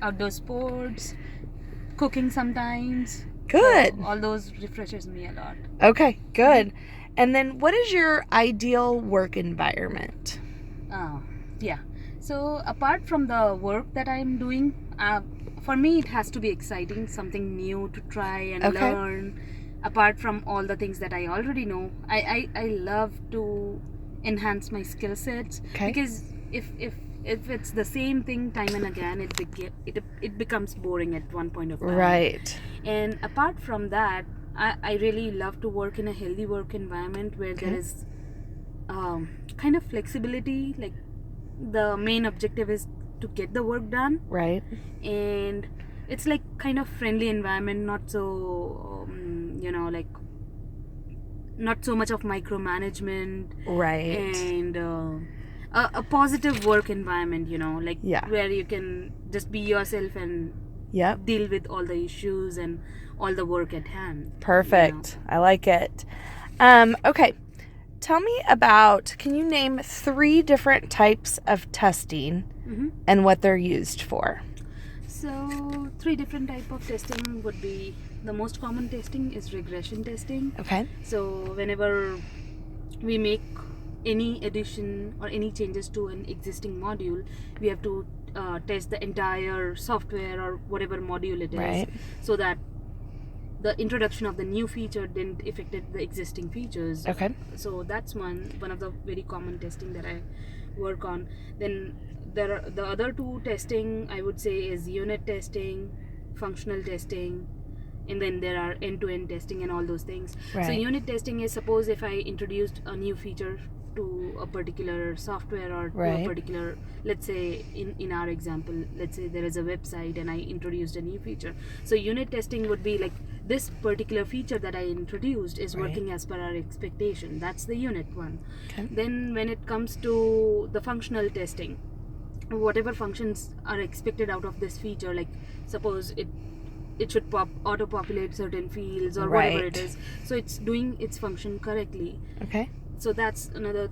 Outdoor sports, cooking sometimes. Good. So all those refreshes me a lot. Okay, good. And then what is your ideal work environment? Yeah. So apart from the work that I'm doing, for me it has to be exciting, something new to try and Okay. learn. Apart from all the things that I already know, I love to enhance my skill sets. Okay. Because if it's the same thing time and again, it becomes boring at one point of time. Right. And apart from that, I really love to work in a healthy work environment where Okay. there is kind of flexibility. Like the main objective is to get the work done, Right. and it's like kind of friendly environment, not so like not so much of micromanagement. Right. And a positive work environment, like Yeah. where you can just be yourself and Yep. deal with all the issues and all the work at hand. Perfect. I like it. Okay. Tell me about, can you name 3 different types of testing and what they're used for? So 3 different type of testing would be, the most common testing is regression testing. Okay. So whenever we make any addition or any changes to an existing module, we have to test the entire software or whatever module it is, Right. so that the introduction of the new feature didn't affect the existing features. Okay. So that's one of the very common testing that I work on. Then there are the other 2 testing, I would say, is unit testing, functional testing, and then there are end-to-end testing and all those things. Right. So unit testing is, suppose if I introduced a new feature to a particular software or to Right. a particular, let's say in our example, let's say there is a website and I introduced a new feature. So unit testing would be like, this particular feature that I introduced is Right. working as per our expectation. That's the unit one. Okay. Then when it comes to the functional testing, whatever functions are expected out of this feature, like suppose it should auto populate certain fields or whatever it Right. is, so it's doing its function correctly. Okay. So that's another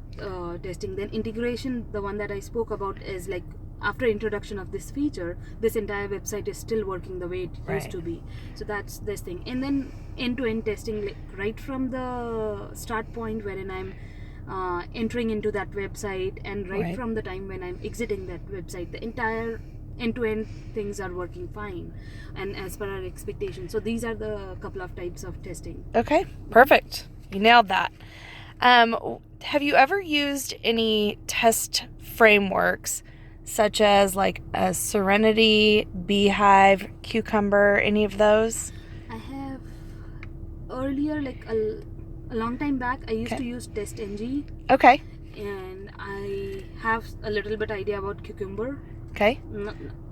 testing. Then integration, the one that I spoke about, is like after introduction of this feature, this entire website is still working the way it Right. used to be. So that's this thing. And then end-to-end testing, like right from the start point wherein I'm entering into that website, and right from the time when I'm exiting that website, the entire end-to-end things are working fine and as per our expectation. So these are the couple of types of testing. Okay. Perfect. You nailed that. Have you ever used any test frameworks such as like a Serenity, Beehive, Cucumber, any of those? I have earlier, like a long time back, I used Okay. to use TestNG, Okay. and I have a little bit idea about Cucumber. Okay.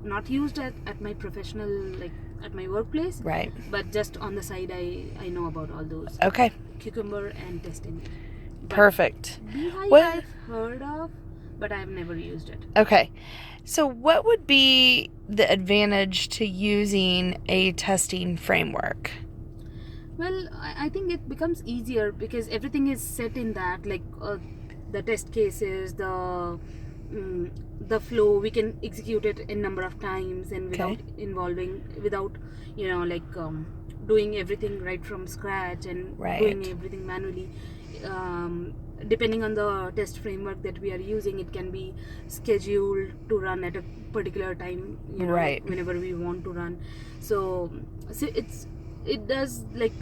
Not used at my professional, like at my workplace, Right. but just on the side I know about all those. Okay. Cucumber and TestNG. But Perfect. Beehive What? I've heard of, but I've never used it. Okay. So what would be the advantage to using a testing framework? Well, I think it becomes easier because everything is set in that, like the test cases, the flow, we can execute it in number of times and without doing everything right from scratch and Right. doing everything manually. Depending on the test framework that we are using, it can be scheduled to run at a particular time, Right. whenever we want to run. So it does like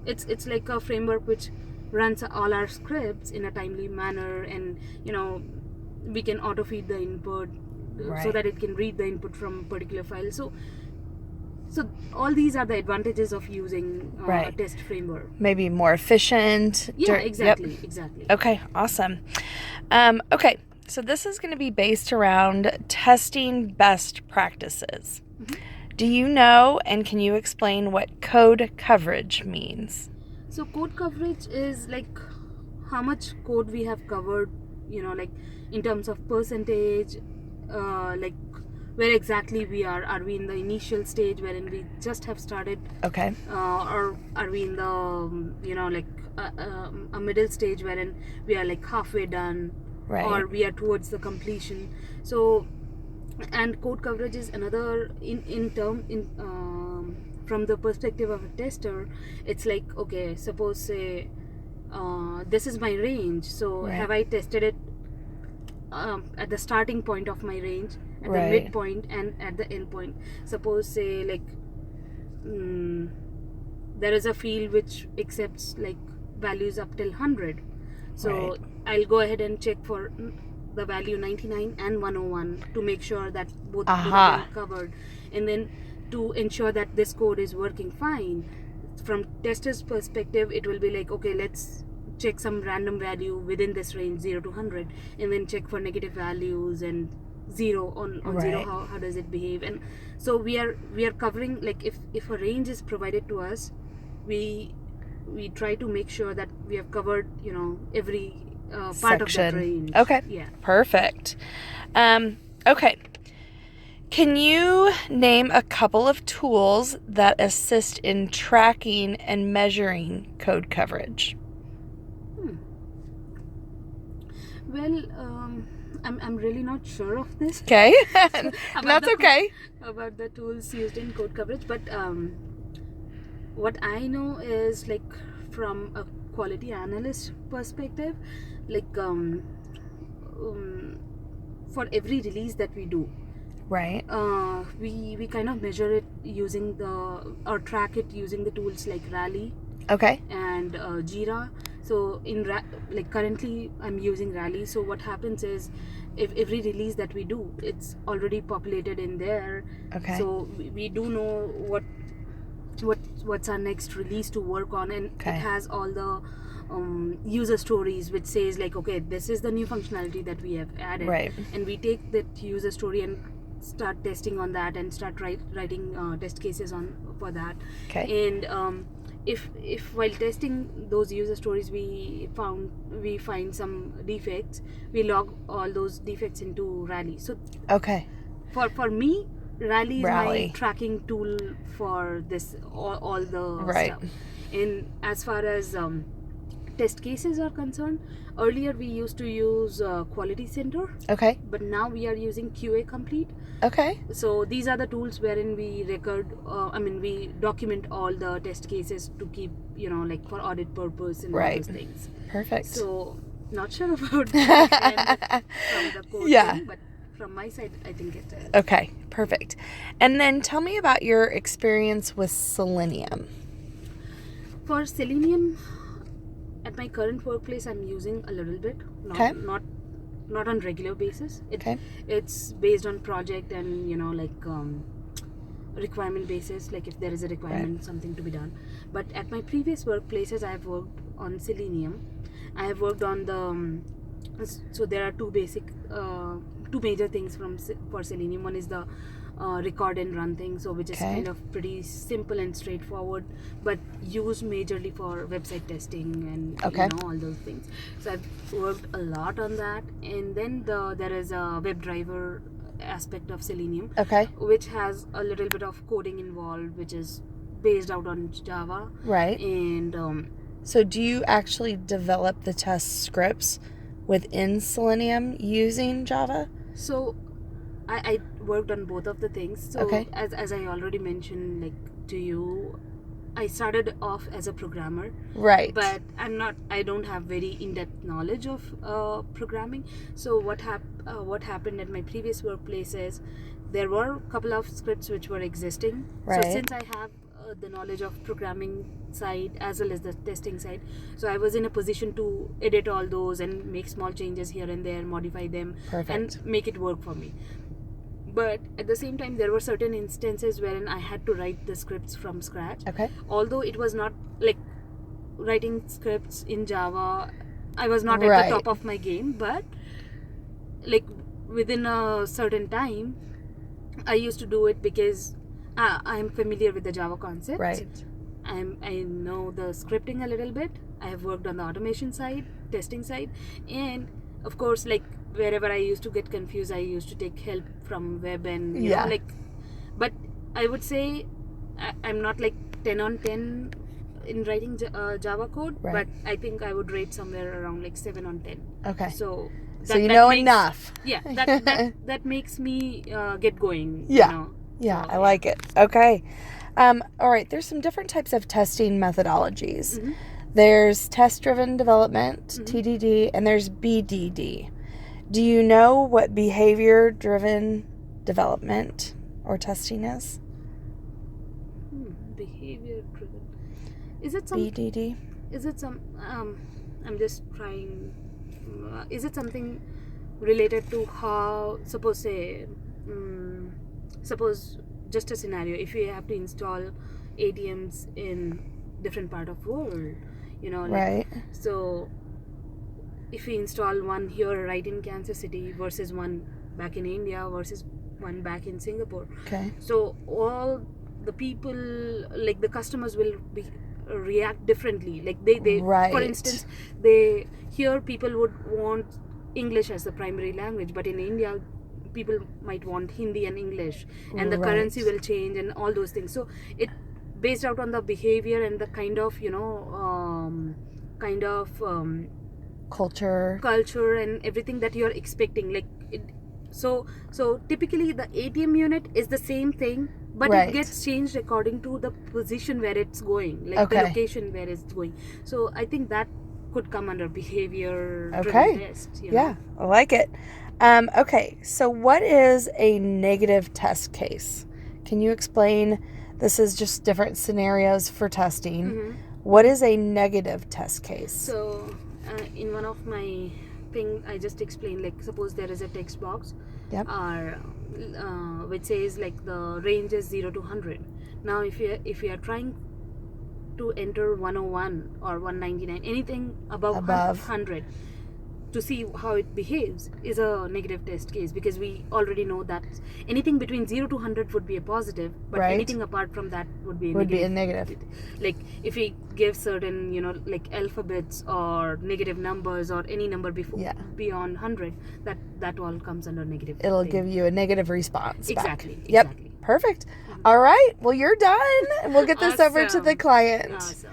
it's like a framework which runs all our scripts in a timely manner, and we can auto feed the input so Right. that it can read the input from a particular file. So all these are the advantages of using a Right. test framework. Maybe more efficient. Yeah, Yep. exactly. Okay, awesome. Okay, so this is going to be based around testing best practices. Do you know and can you explain what code coverage means? So code coverage is like how much code we have covered, like in terms of percentage, like where exactly we are. Are we in the initial stage wherein we just have started, Okay. or are we in the a middle stage wherein we are like halfway done, Right. or we are towards the completion? So And code coverage is another from the perspective of a tester. It's like, okay, suppose say this is my range, so Right. have I tested it at the starting point of my range, at Right. the midpoint, and at the end point? Suppose say like there is a field which accepts like values up till 100, so Right. I'll go ahead and check for the value 99 and 101 to make sure that both of them Aha. are covered, and then to ensure that this code is working fine. From tester's perspective, it will be like, okay, let's check some random value within this range 0 to 100, and then check for negative values, and 0 on 0, Right. how does it behave. And so we are covering, like, if a range is provided to us, we try to make sure that we have covered every part of that Section. range. Okay. Yeah. Perfect. Okay. Can you name a couple of tools that assist in tracking and measuring code coverage? Well, I'm really not sure of this. Okay. About That's the- okay. about the tools used in code coverage, but what I know is, like, from a quality analyst perspective, like for every release that we do, Right. we kind of measure it using or track it using the tools like Rally Okay. and Jira. So like currently I'm using Rally. So what happens is, if every release that we do, it's already populated in there. Okay. So we do know what's our next release to work on, and Okay. it has all the user stories which says like, okay, this is the new functionality that we have added. Right. And we take that user story and start testing on that, and start writing test cases for that. Okay. And if while testing those user stories we find some defects, we log all those defects into Rally. So Okay. for me, Rally is Rally. my tracking tool for this, all the Right. stuff. And as far as test cases are concerned, earlier we used to use Quality Center, Okay. but now we are using QA Complete. Okay. So these are the tools wherein we we document all the test cases to keep, like, for audit purpose and all Right. those things. Perfect. So not sure about that from the code Yeah. thing, but from my side, I think it is. Okay. Perfect. And then tell me about your experience with Selenium. For Selenium, at my current workplace, I'm using a little bit, Okay. not on regular basis. Okay. It's based on project and requirement basis. Like if there is a requirement, something to be done. But at my previous workplaces, I have worked on Selenium. I have worked on the so there are two major things for Selenium. One is the record and run thing, so which is Okay. kind of pretty simple and straightforward, but used majorly for website testing and Okay. all those things. So I've worked a lot on that. And then there is a WebDriver aspect of Selenium, Okay. which has a little bit of coding involved, which is based out on Java. Right. And So do you actually develop the test scripts within Selenium using Java? so I worked on both of the things. So Okay. as I already mentioned, like, to you, I started off as a programmer, Right. but I don't have very in-depth knowledge of programming. So what happened at my previous workplaces, there were a couple of scripts which were existing. Right. So since I have the knowledge of programming side as well as the testing side, so I was in a position to edit all those and make small changes here and there, modify them, Perfect. and make it work for me. But at the same time, there were certain instances wherein I had to write the scripts from scratch. Okay. Although it was not like writing scripts in Java, I was not at Right. the top of my game, but like within a certain time, I used to do it because I'm familiar with the Java concept. Right. I know the scripting a little bit. I have worked on the automation side, testing side, and of course, like, wherever I used to get confused, I used to take help from web and Yeah. but I would say I'm not like 10 on 10 in writing Java code, Right. but I think I would rate somewhere around like 7 on 10. Okay. So So you know enough. Yeah, that makes me get going. Yeah. You know? Yeah, So, I like it. Okay. All right. There's some different types of testing methodologies. Mhm. There's test-driven development, Mhm. TDD, and there's BDD. Do you know what behavior-driven development or testing is? Behavior driven. Is it some? BDD? Is it some? I'm just trying. Is it something related to how? Suppose just a scenario. If you have to install ATMs in different part of world, like, Right. so if we install one here right in Kansas City versus one back in India versus one back in Singapore, Okay. so all the people, like the customers, will be react differently. Like they Right. for instance, they here people would want English as the primary language, but in India people might want Hindi and English, and the Right. currency will change and all those things. So it based out on the behavior and the kind of Culture. and everything that you're expecting, like so typically the ATM unit is the same thing, but Right. it gets changed according to the position where it's going, like Okay. the location where it's going. So I think that could come under behavior Okay. driven test. Yeah, I like it. Okay, so what is a negative test case? Can you explain? This is just different scenarios for testing. Mhm. What is a negative test case? So in one of my thing, I just explained, like suppose there is a text box, Yep. or which says like the range is 0 to 100. Now if you are trying to enter 101 or 199, anything above Above. 100, to see how it behaves, is a negative test case, because we already know that anything between 0 to 100 would be a positive, but Right. anything apart from that would be a Would be negative. a negative. Like if we give certain like alphabets or negative numbers or any number Yeah. beyond 100, that all comes under negative. It'll thing. give you a negative response Exactly. back. Yep. Exactly. Perfect. All right. Well, you're done. We'll get this over to Awesome. the client. Awesome.